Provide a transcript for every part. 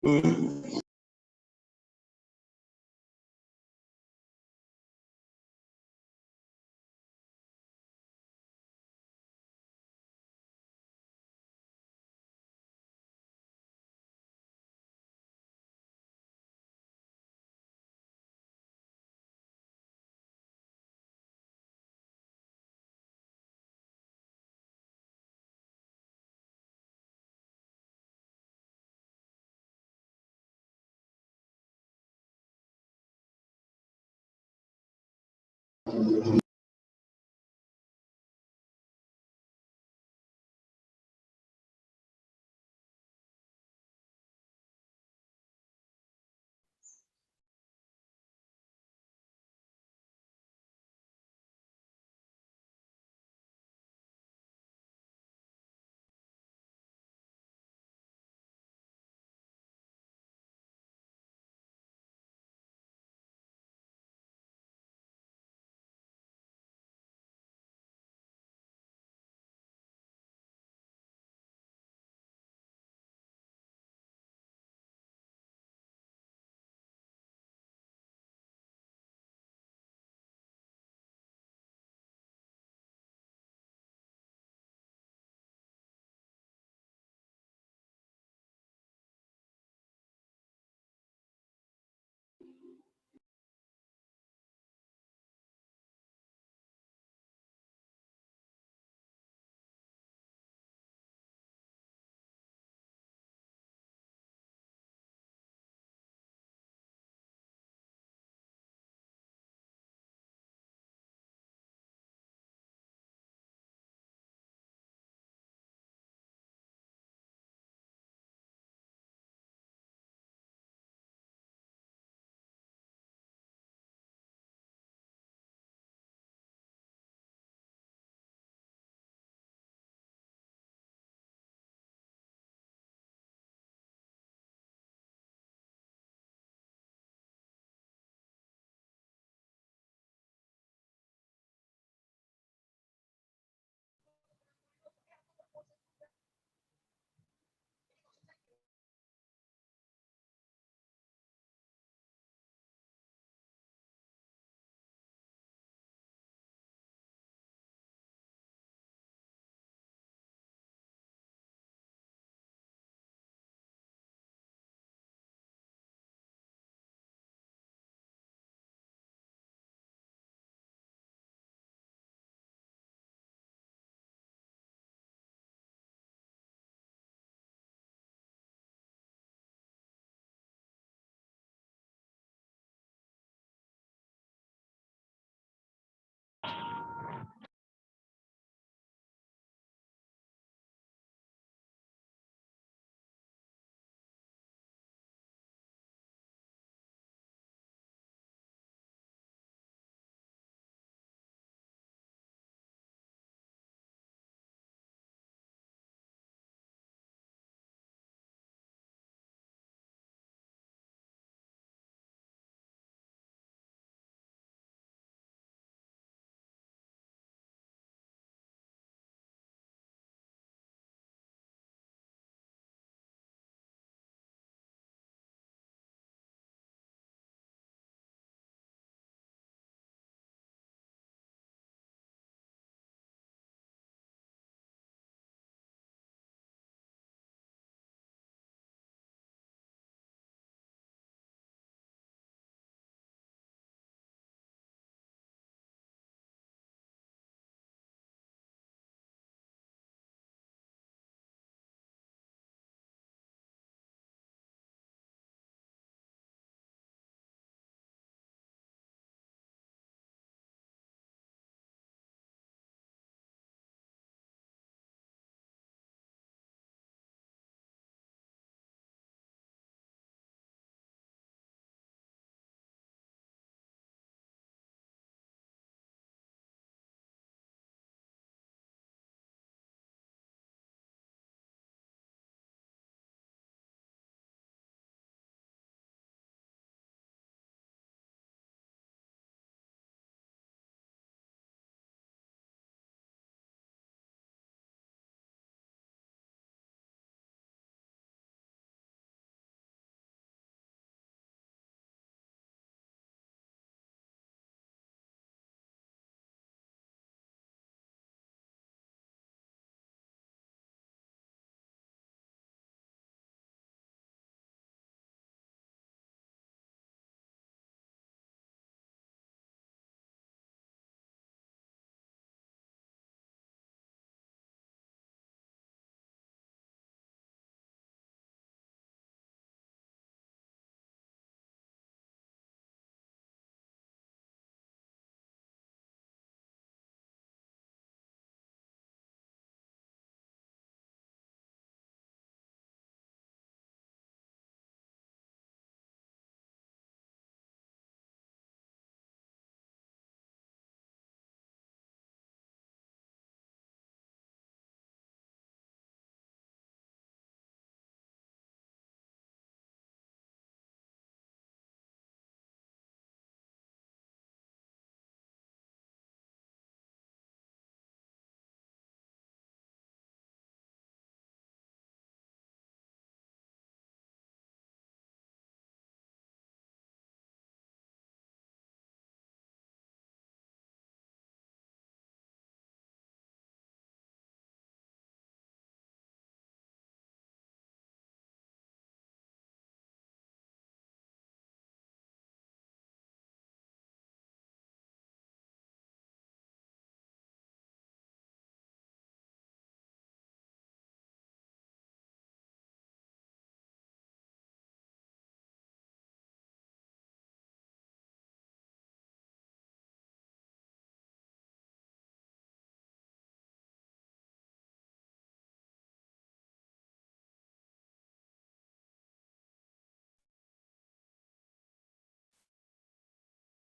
Hmm.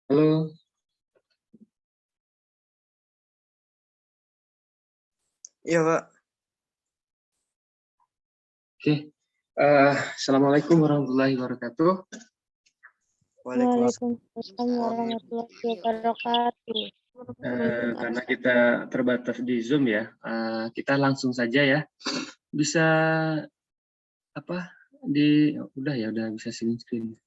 Halo, Iya, Pak. oke. Assalamualaikum warahmatullahi wabarakatuh. Waalaikumsalam Waalaikumsalam warahmatullahi wabarakatuh. Karena kita terbatas di Zoom ya, kita langsung saja ya. Bisa apa? Udah bisa screen.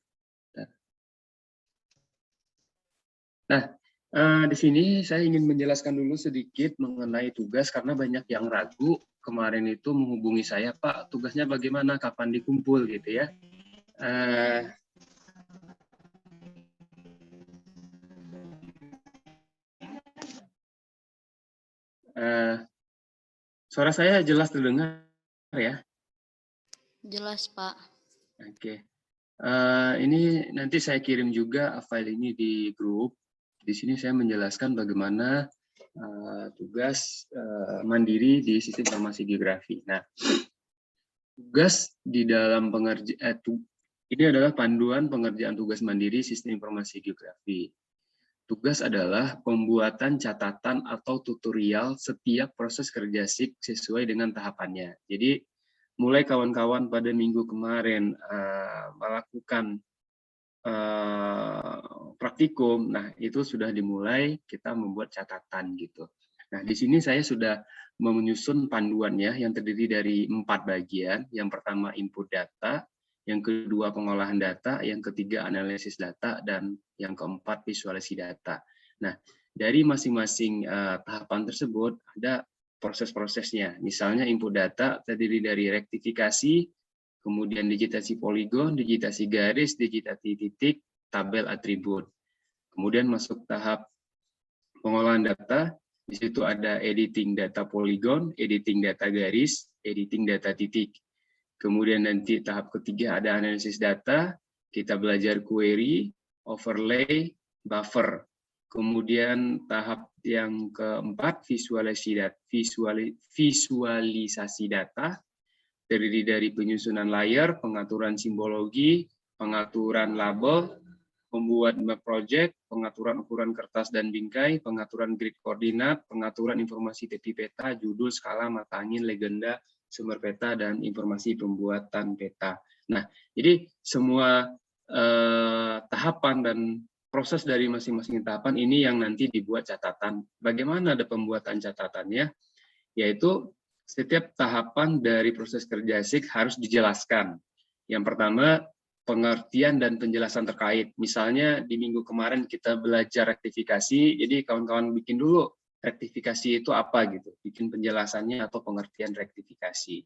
Nah, di sini saya ingin menjelaskan dulu sedikit mengenai tugas karena banyak yang ragu kemarin itu menghubungi saya, Pak, tugasnya bagaimana, kapan dikumpul gitu ya. Suara saya jelas terdengar ya? Jelas, Pak. Oke. Ini nanti saya kirim juga file ini di grup. Di sini saya menjelaskan bagaimana tugas mandiri di sistem informasi geografi. Nah, tugas di dalam ini adalah panduan pengerjaan tugas mandiri sistem informasi geografi. Tugas adalah pembuatan catatan atau tutorial setiap proses kerja SIG sesuai dengan tahapannya. Jadi, mulai kawan-kawan pada minggu kemarin melakukan praktikum, nah itu sudah dimulai kita membuat catatan gitu. Nah, di sini saya sudah menyusun panduannya yang terdiri dari 4 bagian. Yang pertama input data, yang kedua pengolahan data, yang ketiga analisis data, dan yang keempat visualisasi data. Nah, dari masing-masing tahapan tersebut ada proses-prosesnya. Misalnya input data terdiri dari rektifikasi, kemudian digitasi poligon, digitasi garis, digitasi titik, tabel atribut. Kemudian masuk tahap pengolahan data, di situ ada editing data poligon, editing data garis, editing data titik. Kemudian nanti tahap ketiga ada analisis data, kita belajar query, overlay, buffer. Kemudian tahap yang keempat visualisasi data, terdiri dari penyusunan layar, pengaturan simbologi, pengaturan label, membuat map project, pengaturan ukuran kertas dan bingkai, pengaturan grid koordinat, pengaturan informasi titik peta, judul, skala, mata angin, legenda, sumber peta, dan informasi pembuatan peta. Nah, jadi semua tahapan dan proses dari masing-masing tahapan ini yang nanti dibuat catatan. Bagaimana ada pembuatan catatannya? Yaitu setiap tahapan dari proses kerja SIG harus dijelaskan. Yang pertama, pengertian dan penjelasan terkait. Misalnya di minggu kemarin kita belajar rektifikasi, jadi kawan-kawan bikin dulu rektifikasi itu apa gitu, bikin penjelasannya atau pengertian rektifikasi.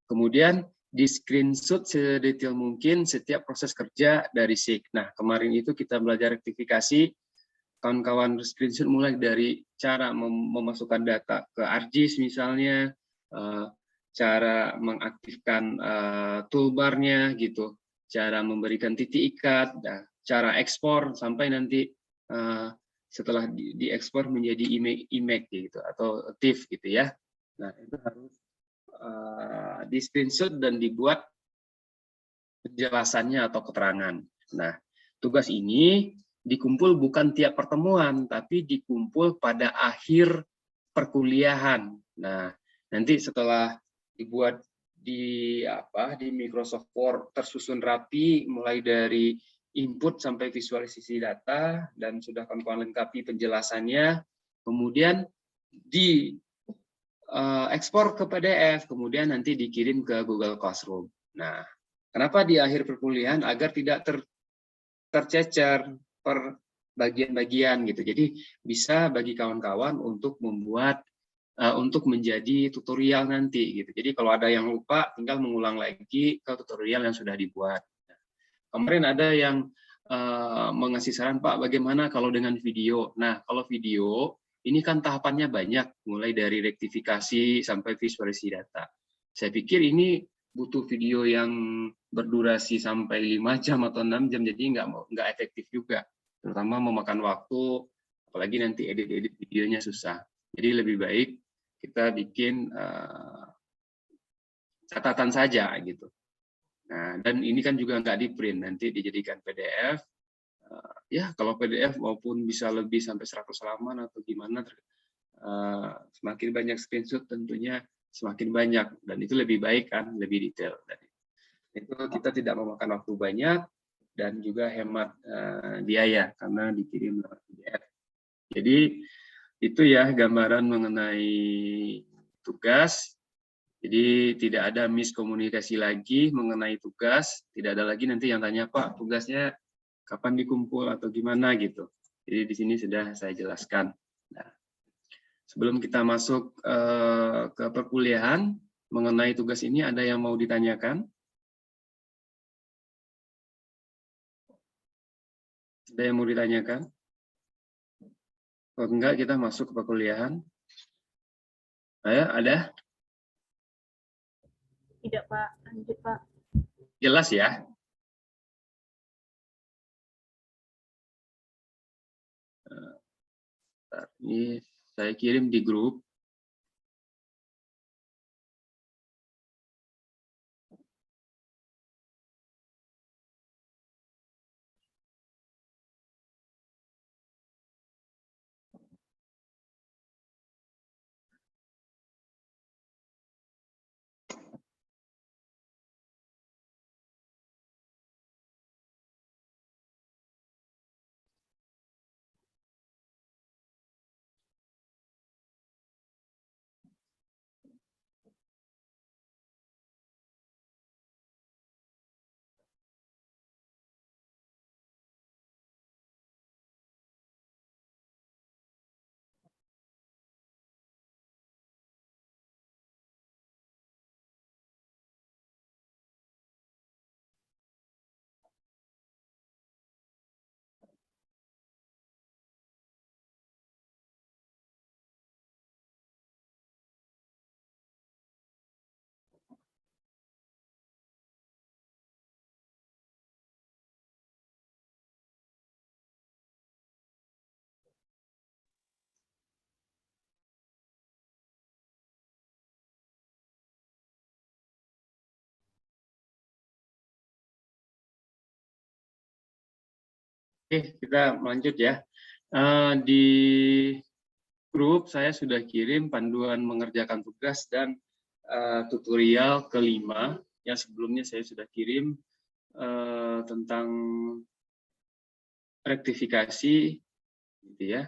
Kemudian di screenshot sedetail mungkin setiap proses kerja dari SIG. Nah, kemarin itu kita belajar rektifikasi, kawan-kawan screenshot mulai dari cara memasukkan data ke ArcGIS misalnya, cara mengaktifkan toolbarnya gitu, cara memberikan titik ikat, cara ekspor sampai nanti setelah diekspor menjadi image gitu atau TIFF gitu ya. Nah, itu harus di screenshot dan dibuat penjelasannya atau keterangan. Nah, tugas ini dikumpul bukan tiap pertemuan, tapi dikumpul pada akhir perkuliahan. Nah, nanti setelah dibuat di Microsoft Word tersusun rapi, mulai dari input sampai visualisasi data, dan sudah kawan-kawan lengkapi penjelasannya, kemudian di ekspor ke PDF, kemudian nanti dikirim ke Google Classroom. Nah, kenapa di akhir perkuliahan? Agar tidak tercecer per bagian-bagian gitu. Jadi bisa bagi kawan-kawan untuk membuat untuk menjadi tutorial nanti gitu. Jadi kalau ada yang lupa tinggal mengulang lagi ke tutorial yang sudah dibuat. Kemarin ada yang mengasih saran, Pak, bagaimana kalau dengan video? Nah, kalau video ini kan tahapannya banyak, mulai dari rektifikasi sampai visualisasi data. Saya pikir ini butuh video yang berdurasi sampai 5 jam atau 6 jam, jadi nggak efektif juga. Terutama memakan waktu, apalagi nanti edit-edit videonya susah. Jadi lebih baik kita bikin catatan saja gitu. Nah, dan ini kan juga nggak di print, nanti dijadikan PDF, ya kalau PDF maupun bisa lebih sampai 100 halaman atau gimana, semakin banyak screenshot tentunya semakin banyak, dan itu lebih baik kan, lebih detail. Dan itu kita tidak memakan waktu banyak dan juga hemat biaya karena dikirim lewat PDF. Jadi itu ya gambaran mengenai tugas. Jadi tidak ada miskomunikasi lagi mengenai tugas, tidak ada lagi nanti yang tanya, Pak, tugasnya kapan dikumpul atau gimana gitu. Jadi di sini sudah saya jelaskan. Nah, sebelum kita masuk ke perkuliahan, mengenai tugas ini ada yang mau ditanyakan? Ada yang mau ditanyakan? Kalau enggak, kita masuk ke perkuliahan. Ayo, ada? Tidak, Pak. Lanjut, Pak. Jelas ya? Ini saya kirim di grup. Oke, kita lanjut ya. Di grup saya sudah kirim panduan mengerjakan tugas dan tutorial kelima. Yang sebelumnya saya sudah kirim tentang rektifikasi, gitu ya.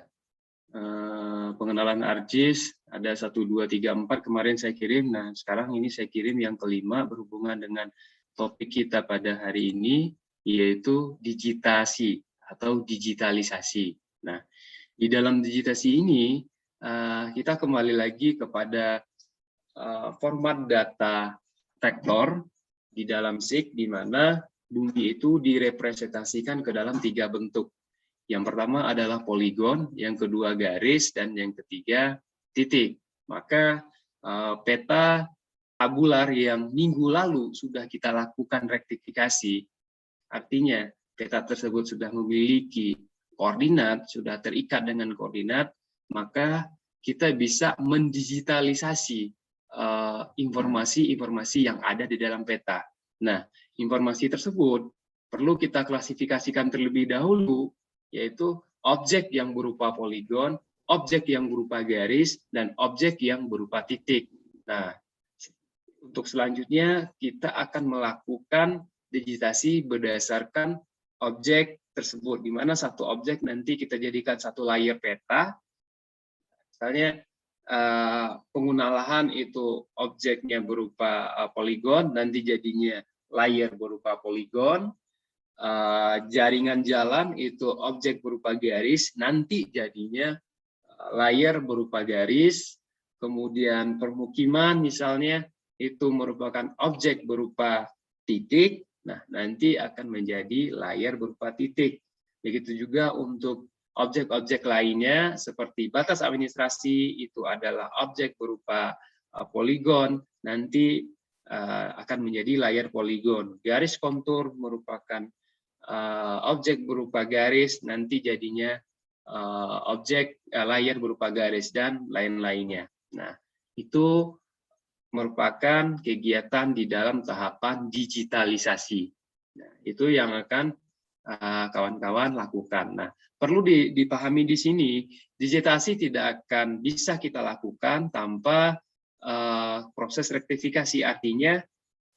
Pengenalan ArcGIS ada 1, 2, 3, 4 kemarin saya kirim. Nah, sekarang ini saya kirim yang kelima berhubungan dengan topik kita pada hari ini, yaitu digitasi atau digitalisasi. Nah, di dalam digitasi ini kita kembali lagi kepada format data vektor di dalam SIG, di mana bumi itu direpresentasikan ke dalam 3 bentuk. Yang pertama adalah poligon, yang kedua garis, dan yang ketiga titik. Maka peta tabular yang minggu lalu sudah kita lakukan rektifikasi, artinya peta tersebut sudah memiliki koordinat, sudah terikat dengan koordinat, maka kita bisa mendigitalisasi informasi-informasi yang ada di dalam peta. Nah, informasi tersebut perlu kita klasifikasikan terlebih dahulu, yaitu objek yang berupa poligon, objek yang berupa garis, dan objek yang berupa titik. Nah, untuk selanjutnya kita akan melakukan digitasi berdasarkan objek tersebut, di mana satu objek nanti kita jadikan satu layer peta. Misalnya pengguna lahan itu objeknya berupa poligon, nanti jadinya layer berupa poligon. Jaringan jalan itu objek berupa garis, nanti jadinya layer berupa garis. Kemudian permukiman misalnya itu merupakan objek berupa titik, nah nanti akan menjadi layar berupa titik. Begitu juga untuk objek-objek lainnya seperti batas administrasi itu adalah objek berupa poligon, nanti akan menjadi layar poligon. Garis kontur merupakan objek berupa garis, nanti jadinya objek layar berupa garis, dan lain-lainnya. Nah, itu merupakan kegiatan di dalam tahapan digitalisasi. Nah, itu yang akan kawan-kawan lakukan. Nah, perlu dipahami di sini, digitasi tidak akan bisa kita lakukan tanpa proses rektifikasi. Artinya,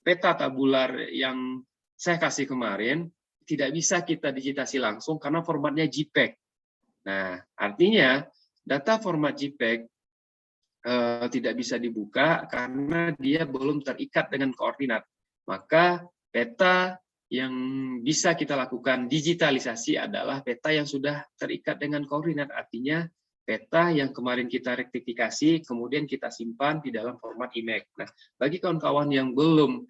peta tabular yang saya kasih kemarin tidak bisa kita digitasi langsung karena formatnya JPEG. Nah, artinya data format JPEG tidak bisa dibuka karena dia belum terikat dengan koordinat. Maka peta yang bisa kita lakukan digitalisasi adalah peta yang sudah terikat dengan koordinat. Artinya peta yang kemarin kita rektifikasi, kemudian kita simpan di dalam format IMAX. Nah, bagi kawan-kawan yang belum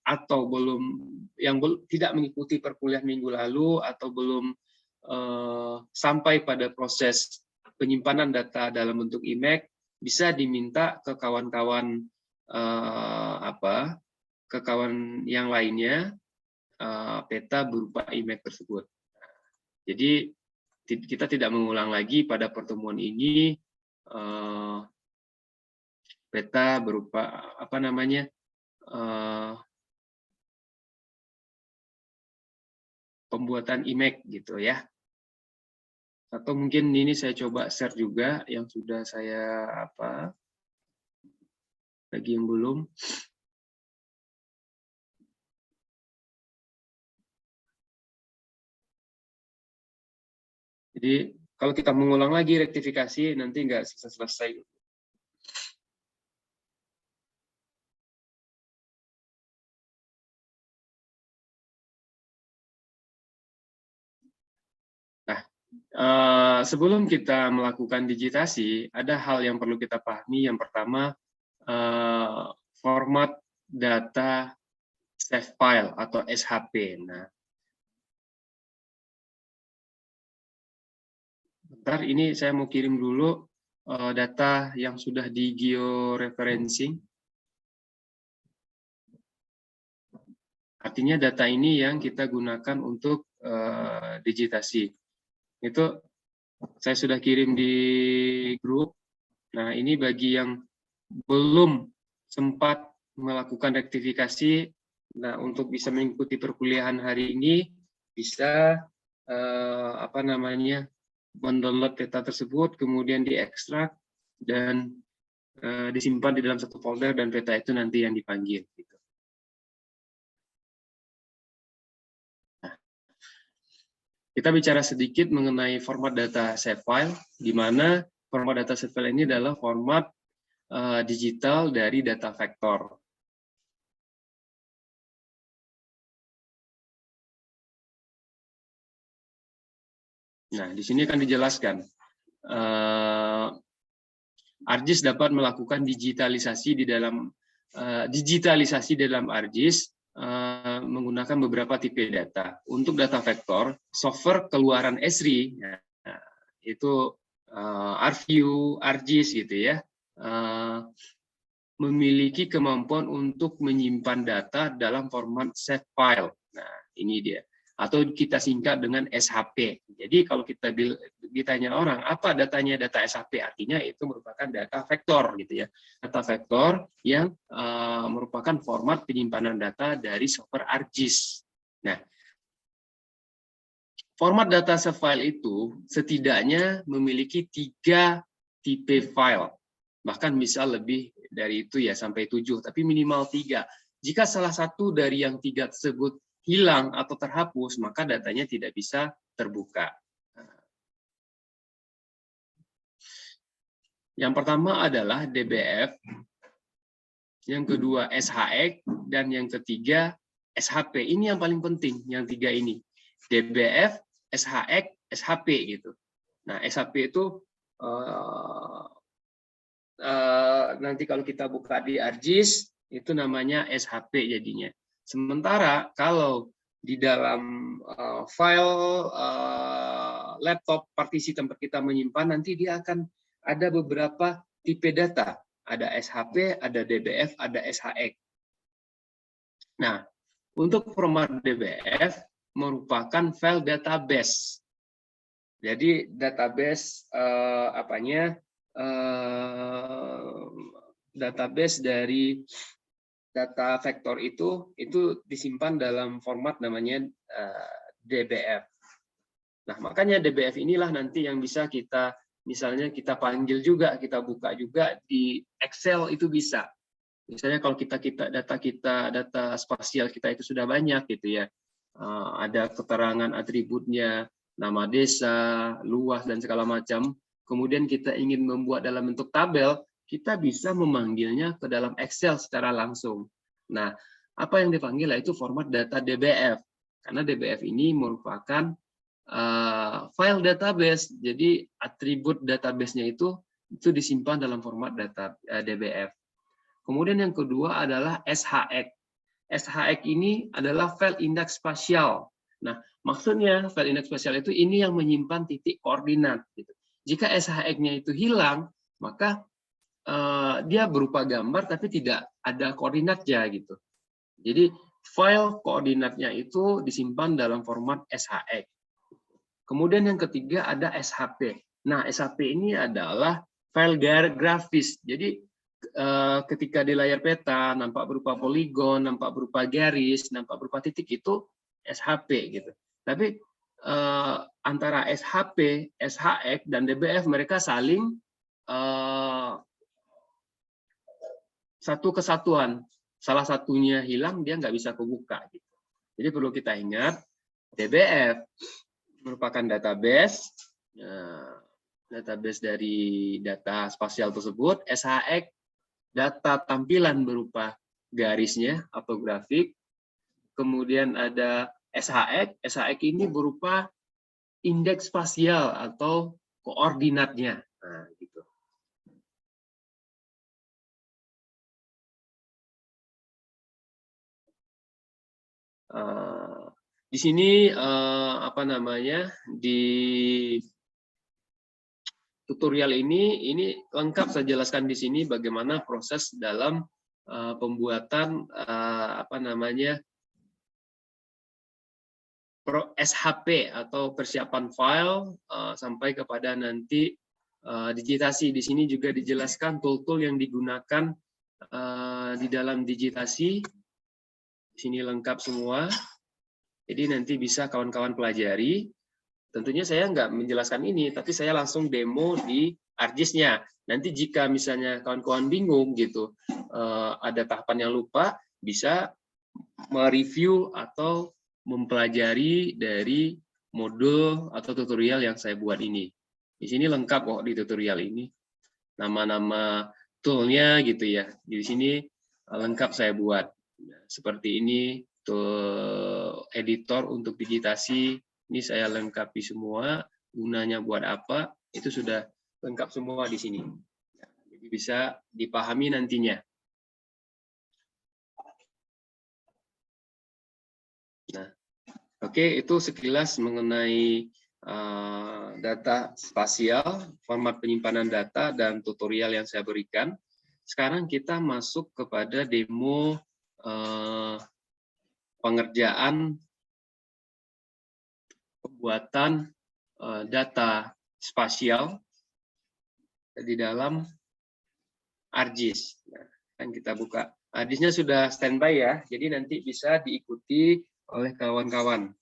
atau belum tidak mengikuti perkuliahan minggu lalu atau belum sampai pada proses penyimpanan data dalam bentuk IMAX, bisa diminta ke kawan-kawan ke kawan yang lainnya peta berupa IMAX tersebut. Jadi kita tidak mengulang lagi pada pertemuan ini peta berupa pembuatan IMAX gitu ya. Atau mungkin ini saya coba share juga yang sudah saya bagi yang belum. Jadi kalau kita mengulang lagi rektifikasi nanti nggak selesai. Sebelum kita melakukan digitasi, ada hal yang perlu kita pahami. Yang pertama, format data save file atau SHP. Nah, bentar, ini saya mau kirim dulu data yang sudah di georeferencing. Artinya data ini yang kita gunakan untuk digitasi. Itu saya sudah kirim di grup. Nah, ini bagi yang belum sempat melakukan rektifikasi, nah untuk bisa mengikuti perkuliahan hari ini bisa mendownload peta tersebut, kemudian diekstrak dan disimpan di dalam satu folder, dan peta itu nanti yang dipanggil. Gitu. Kita bicara sedikit mengenai format data save file, di mana format data save file ini adalah format digital dari data vektor. Nah, di sini akan dijelaskan. ArcGIS dapat melakukan digitalisasi di dalam ArcGIS menggunakan beberapa tipe data. Untuk data vektor, software keluaran Esri itu ArcView, ArcGIS gitu ya, memiliki kemampuan untuk menyimpan data dalam format save file. Nah, ini dia. Atau kita singkat dengan SHP. Jadi kalau kita ditanya orang, apa datanya data SHP? Artinya itu merupakan data vektor gitu ya. Data vektor yang merupakan format penyimpanan data dari software ArcGIS. Nah, format data save file itu setidaknya memiliki 3 tipe file. Bahkan bisa lebih dari itu ya, sampai 7, tapi minimal 3. Jika salah satu dari yang 3 tersebut hilang atau terhapus, maka datanya tidak bisa terbuka. Yang pertama adalah DBF, yang kedua SHX, dan yang ketiga SHP. Ini yang paling penting, yang 3 ini. DBF, SHX, SHP gitu. Nah, SHP itu nanti kalau kita buka di ArcGIS itu namanya SHP jadinya. Sementara kalau di dalam file laptop partisi tempat kita menyimpan, nanti dia akan ada beberapa tipe data. Ada SHP, ada DBF, ada SHX. Nah, untuk format DBF merupakan file database. Jadi database database dari data vektor itu disimpan dalam format namanya DBF. Nah, makanya DBF inilah nanti yang bisa kita, misalnya kita panggil juga, kita buka juga di Excel itu bisa. Misalnya kalau data spasial kita itu sudah banyak gitu ya, ada keterangan atributnya, nama desa, luas dan segala macam. Kemudian kita ingin membuat dalam bentuk tabel, kita bisa memanggilnya ke dalam Excel secara langsung. Nah, apa yang dipanggil itu format data DBF, karena DBF ini merupakan file database. Jadi atribut database-nya itu disimpan dalam format data DBF. Kemudian yang kedua adalah SHX. SHX ini adalah file indeks spasial. Nah, maksudnya file indeks spasial itu ini yang menyimpan titik koordinat. Gitu. Jika SHX-nya itu hilang, maka dia berupa gambar tapi tidak ada koordinatnya gitu. Jadi file koordinatnya itu disimpan dalam format SHX. Kemudian yang ketiga ada SHP. Nah, SHP ini adalah file grafis. Jadi ketika di layar peta nampak berupa poligon, nampak berupa garis, nampak berupa titik, itu SHP gitu. Tapi antara SHP, SHX dan DBF mereka saling satu kesatuan. Salah satunya hilang, dia nggak bisa kebuka. Gitu. Jadi perlu kita ingat, DBF merupakan database, database dari data spasial tersebut. SHX data tampilan berupa garisnya atau grafik. Kemudian ada SHX. SHX ini berupa indeks spasial atau koordinatnya. Nah, gitu. Di sini apa namanya, di tutorial ini lengkap saya jelaskan di sini bagaimana proses dalam pembuatan apa namanya SHP atau persiapan file sampai kepada nanti digitasi. Di sini juga dijelaskan tool-tool yang digunakan di dalam digitasi. Di sini lengkap semua. Jadi nanti bisa kawan-kawan pelajari. Tentunya saya nggak menjelaskan ini, tapi saya langsung demo di ArcGIS-nya. Nanti jika misalnya kawan-kawan bingung gitu, ada tahapan yang lupa, bisa mereview atau mempelajari dari modul atau tutorial yang saya buat ini. Di sini lengkap kok di tutorial ini. Nama-nama tool-nya gitu ya. Di sini lengkap saya buat. Seperti ini. Editor untuk digitasi ini saya lengkapi semua, gunanya buat apa itu sudah lengkap semua di sini, jadi bisa dipahami nantinya. Nah, oke, itu sekilas mengenai data spasial, format penyimpanan data dan tutorial yang saya berikan. Sekarang kita masuk kepada demo pengerjaan pembuatan data spasial di dalam ArcGIS. Nah, kan kita buka. ArcGIS-nya sudah standby ya, jadi nanti bisa diikuti oleh kawan-kawan.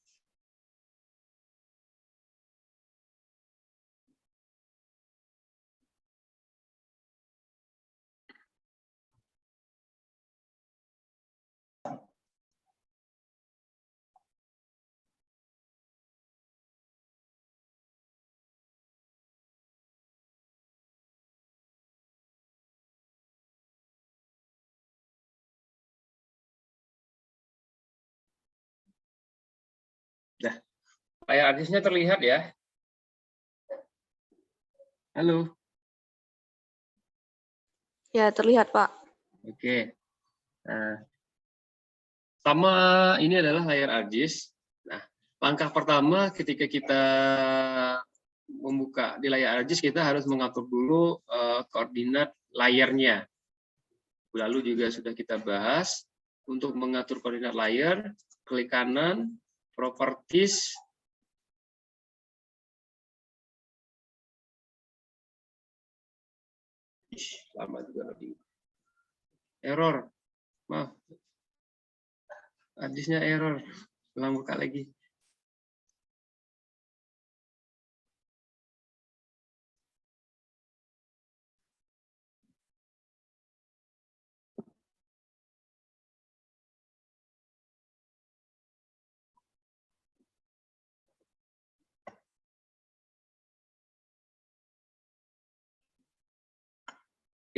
Nah, layar ArcGIS-nya terlihat ya. Halo. Ya, terlihat, Pak. Oke. Nah, sama ini adalah layar ArcGIS. Nah, langkah pertama ketika kita membuka di layar ArcGIS, kita harus mengatur dulu koordinat layarnya. Lalu juga sudah kita bahas, untuk mengatur koordinat layar, klik kanan, properties, lama juga loading. Error. Maaf. Hadisnya error. Ulang buka lagi.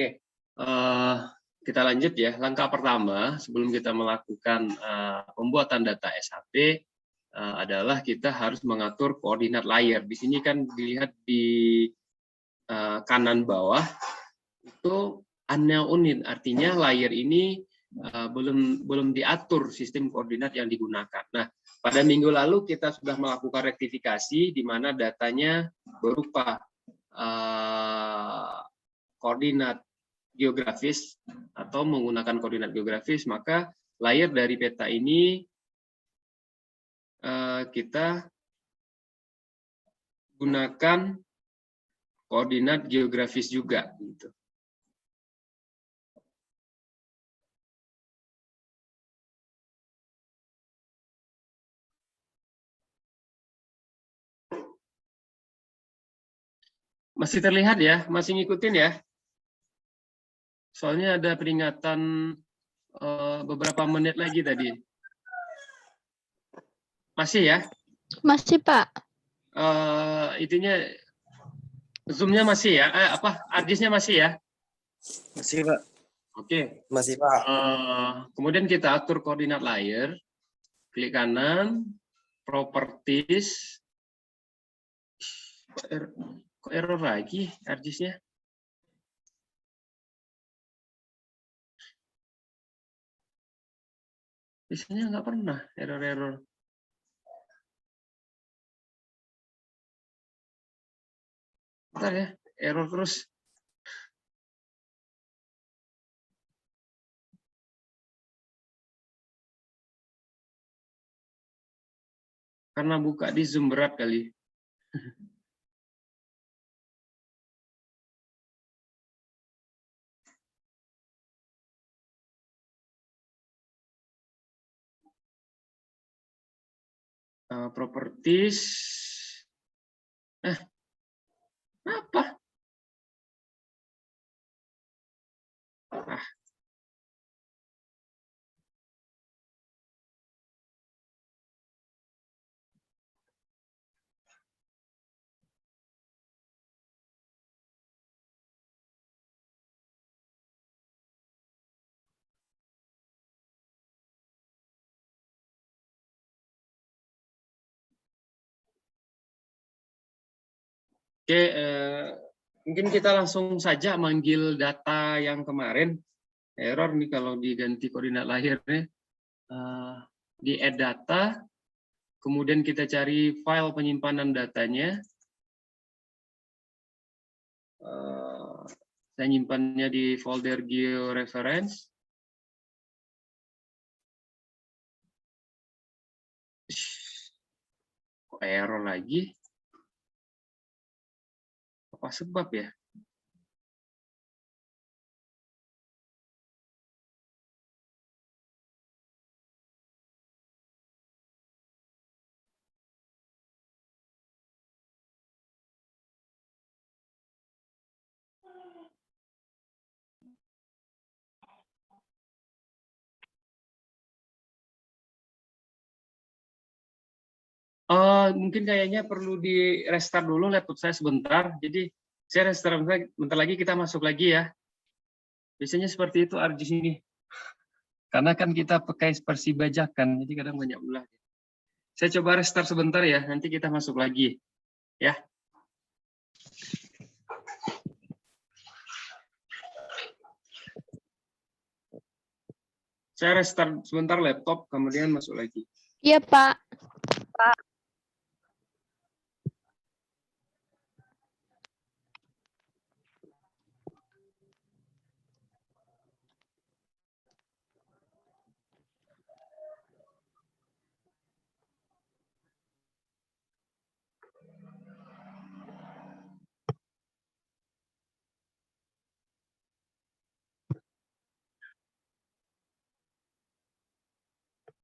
Oke, kita lanjut ya. Langkah pertama sebelum kita melakukan pembuatan data SHP adalah kita harus mengatur koordinat layer. Di sini kan dilihat di kanan bawah itu unknown, artinya layer ini belum diatur sistem koordinat yang digunakan. Nah, pada minggu lalu kita sudah melakukan rektifikasi di mana datanya berupa koordinat geografis atau menggunakan koordinat geografis, maka layer dari peta ini kita gunakan koordinat geografis juga gitu. Masih terlihat ya? Masih ngikutin ya? Soalnya ada peringatan beberapa menit lagi tadi. Masih ya? Masih, Pak. Itunya Zoom-nya masih ya? Harddisk-nya masih ya? Masih, Pak. Oke. Masih, Pak. Kemudian kita atur koordinat layer. Klik kanan, properties. Kok error lagi harddisk-nya? Biasanya nggak pernah error-error. Bentar ya, error terus. Karena buka di Zoom berat kali. Properties. Apa? Oke, mungkin kita langsung saja manggil data yang kemarin. Error nih kalau diganti koordinat lahirnya. Di add data, kemudian kita cari file penyimpanan datanya. Saya nyimpannya di folder georeference. Kok error lagi? Apa sebab ya? Mungkin kayaknya perlu di restart dulu laptop saya sebentar. Jadi saya restart bentar lagi kita masuk lagi ya. Biasanya seperti itu di sini. Karena kan kita pakai versi bajakan, jadi kadang banyak ulah. Saya coba restart sebentar ya, nanti kita masuk lagi. Ya. Saya restart sebentar laptop, kemudian masuk lagi. Iya, Pak.